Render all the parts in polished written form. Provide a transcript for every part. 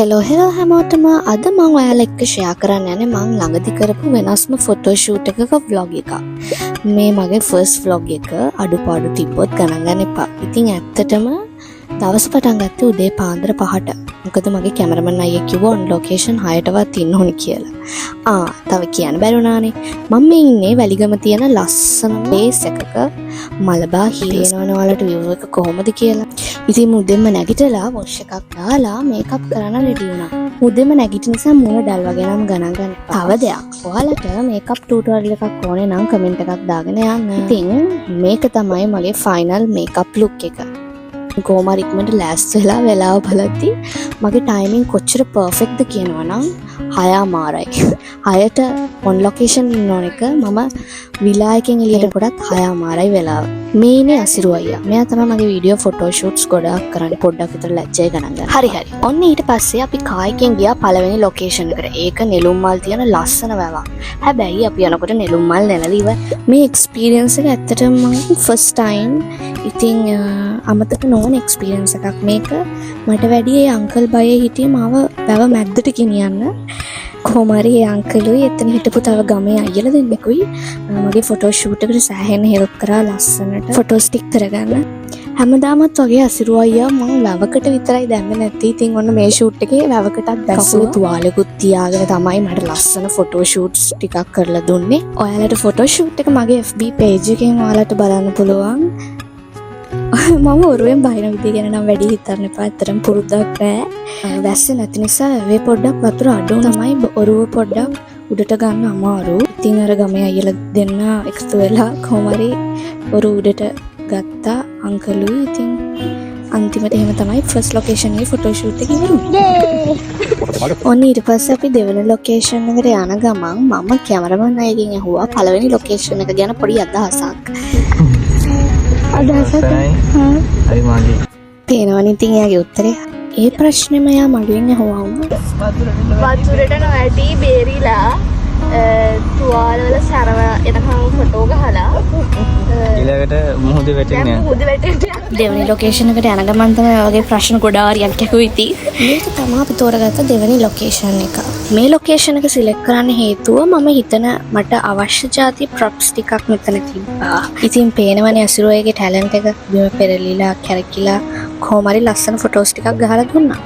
Hello හැමෝටම අද මම ඔයාලා එක්ක ෂෙයා කරන්න යන්නේ මම ළඟදි කරපු වෙනස්ම ෆොටෝ ෂූට් එකක vlog එකක්. මේ මගේ ෆස්ට් vlog එක අඩුපාඩු තිබ්බොත් ගණන් ගන්න එපා. ඉතින් ඇත්තටම දවස් පටන් ගත්තේ උදේ පාන්දර 5ට. මොකද මගේ කැමරමන් අයියා කිව්වා ඔන් ලොකේෂන් 6ටවත් ඉන්න ඕනි කියලා. තව කියන්න බැරුණානේ. මම මේ ඉන්නේ වැලිගම තියෙන ලස්සන බේස් එකක මලබා හිලේනවන වලට view එක කොහොමද කියලා. ඉතින් මුදෙන්ම නැගිටලා වොෂ් එකක් දාලා මේකප් කරන්න රෙඩි වුණා. මුදෙන්ම නැගිටින නිසා මූණ ඩල් වගේ නම් ගණන් ගන්න. තව දෙයක්. ඔයාලට මේකප් ටියුටෝරියල් එකක් ඕනේ නම් කමෙන්ට් එකක් දාගෙන යන්න. ඉතින් මේක තමයි මගේ ෆයිනල් මේකප් ලුක් එක. කොහොමද ඉක්මනට ලෑස්ති වෙලා වෙලාව බලද්දි මගේ ටයිමින් කොච්චර පර්ෆෙක්ට්ද කියනවනම් 6:00යි. 6ට ඔන් ලොකේෂන් ඉන්න ඕන එක මම විලායකින් එළියට ගොඩක් 6:00යි වෙලාව. මේ ඉන්නේ අසිරු අයියා. මෙයා තමයි මගේ වීඩියෝ ෆොටෝ ෂූට්ස් ගොඩක් කරන්නේ. පොඩ්ඩක් විතර ලැජ්ජයි ගණන් ගන්න. හරි. ඔන්න ඊට පස්සේ අපි කායිකෙන් ගියා පළවෙනි ලොකේෂන් එකට. ඒක නෙළුම් මල් තියෙන ලස්සන වැවක්. හැබැයි අපි යනකොට නෙළුම් මල් නැලලා ඉවර. මේ එක්ස්පීරියන්ස් එක ඇත්තටම මම ෆස්ට් ටයිම් ඉතින් අමතක නොවන එක්ස්පීරියන්ස් එකක් මේක. මට වැඩි ඒ අංකල් බයේ හිටියේ මාව වැව මැද්දට ගෙනියන්න. කොහොම හරි ඒ අංකලුයි එතන හිටපු තව ගමේ අයියලා දෙන්නෙකුයි මගේ ෆොටෝ ෂූට් එකට සෑහෙන හෙල්ප් කරා ලස්සනට ෆොටෝ ස්ටික් කරගන්න. හැමදාමත් වගේ අසිරු අයියා මම වැවකට විතරයි දැම්මේ නැත්තේ. ඉතින් ඔන්න මේ ෂූට් එකේ වැවකටත් දැස්සුවා. තුවාලෙකුත් තියාගෙන තමයි මට ලස්සන ෆොටෝ ෂූට්ස් ටිකක් කරලා දුන්නේ. ඔයාලට ෆොටෝ ෂූට් එක මගේ FB page එකෙන් ඔයාලට බලන්න පුළුවන්. මම ඔරුවෙන් බහින විදිහ ගැන නම් වැඩි හිතන්න එපා. ඇත්තටම පුරුද්දක් නෑ. වැස්ස නැති නිසා වේ පොඩ්ඩක් වතුර අඩු තමයි ඔරුව පොඩ්ඩක් උඩට ගන්න අමාරු. ඉතින් අර ගමේ අයියලා දෙන්න එකතු වෙලා කොහොම හරි ඔරුව උඩට ගත්තා අංකලුයි. ඉතින් අන්තිමට එහෙම තමයි ෆස්ට් ලොකේෂන් එකේ ෆොටෝ ෂූට් එක ඉවරුනේ. ඔන්න ඊට පස්සේ අපි දෙවෙනි ලොකේෂන් එකට යන ගමන් මම කැමරමන් අයගෙන් අහුවා පළවෙනි ලොකේෂන් එක ගැන පොඩි අදහසක්. හරි මාගේ තේනවනේ ඉතින් එයාගේ උත්තරේ. ඒ ප්‍රශ්නේම එයා මගෙන් අහුවාම වතුරට නොඇටි බේරිලා තුවාලවල සරව එනකම් ෆොටෝ ගහලා ඊළඟට මුහුද වැටෙන්නේ මුහුද වැටෙන්නේ. දෙවෙනි ලොකේෂන් එකට යන ගමන් තමයි වගේ ප්‍රශ්න ගොඩාරියක් ඇහුවේ ඉතින්. මේක තමයි අපි තෝරගත්ත දෙවෙනි ලොකේෂන් එක. මේ ලොකේෂන් එක සිලෙක්ට් කරන්න හේතුව මම හිතන මට අවශ්‍ය જાති ප්‍රොප්ස් ටිකක් මෙතන තිබ්බා. ඉතින් පේනවනේ අසිරුවේගේ ටැලන්ට් එක බිම පෙරලිලා කැරකිලා කොහොම හරි ලස්සන ෆොටෝස් ටිකක් ගහලා දුන්නා.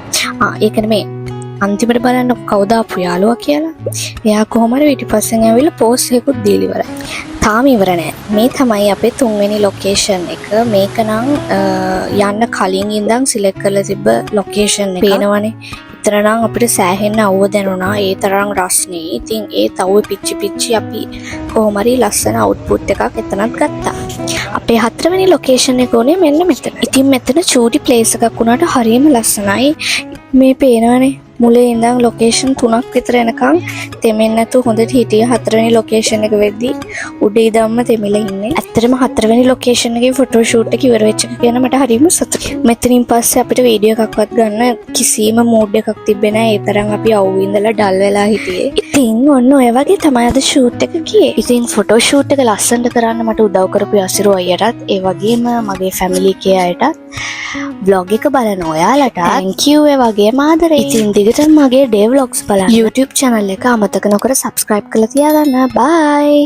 ඒක නෙමෙයි අන්තිමට බලන්න කවුද ආපු යාළුවා කියලා. එයා කොහොම හරි පිටිපස්සෙන් ඇවිල්ලා පෝස්ට් එකකුත් දීලා ඉවරයි. තාම ඉවර නෑ. මේ තමයි අපේ තුන්වෙනි ලොකේෂන් එක. මේක නම් යන්න කලින් ඉඳන් සිලෙක්ට් කරලා තිබ්බ ලොකේෂන් එක. පේනවනේ. ඉතන නම් අපිට සෑහෙන්න අවුව දැනුණා. ඒ තරම් රස්නේ. ඉතින් ඒ තව්වේ පිච්චි අපි කොහොම හරි ලස්සන අවුට්පුට් එකක් එතනත් ගත්තා. අපේ හතරවෙනි ලොකේෂන් එක උනේ මෙන්න මෙතන. ඉතින් මෙතන චූටි ප්ලේස් එකක් වුණාට හරියම ලස්සනයි. මේ පේනවනේ මුලේ ඉඳන් ලොකේෂන් 3ක් විතර එනකම් තෙමෙන්නේ නැතුව හොඳට හිටියා. හතරවෙනි ලොකේෂන් එක වෙද්දි උඩ ඉඳන්ම තෙමිලා ඉන්නේ. ඇත්තටම හතරවෙනි ලොකේෂන් එකේ ෆොටෝ ෂූට් එක ඉවර වෙච්ච එක ගැන මට හරිම සතුටුයි. මෙතනින් පස්සේ අපිට වීඩියෝ එකක්වත් ගන්න කිසිම මූඩ් එකක් තිබ්බේ නැහැ. ඒ තරම් අපි අවුල් ඉඳලා ඩල් වෙලා හිටියේ. ඉතින් ඔන්න ඔය වගේ තමයි අද ෂූට් එක ගියේ. ඉතින් ෆොටෝ ෂූට් එක ලස්සනට කරන්න මට උදව් කරපු අසිරු අයියටත් ඒ වගේම මගේ ෆැමිලි එකේ අයටත් vlog එක බලන ඔයාලට thank you ඒ වගේම ආදරේ. ඉතින් දිගටම මගේ day vlogs බලන්න YouTube channel එක අමතක නොකර subscribe කරලා තියාගන්න. bye.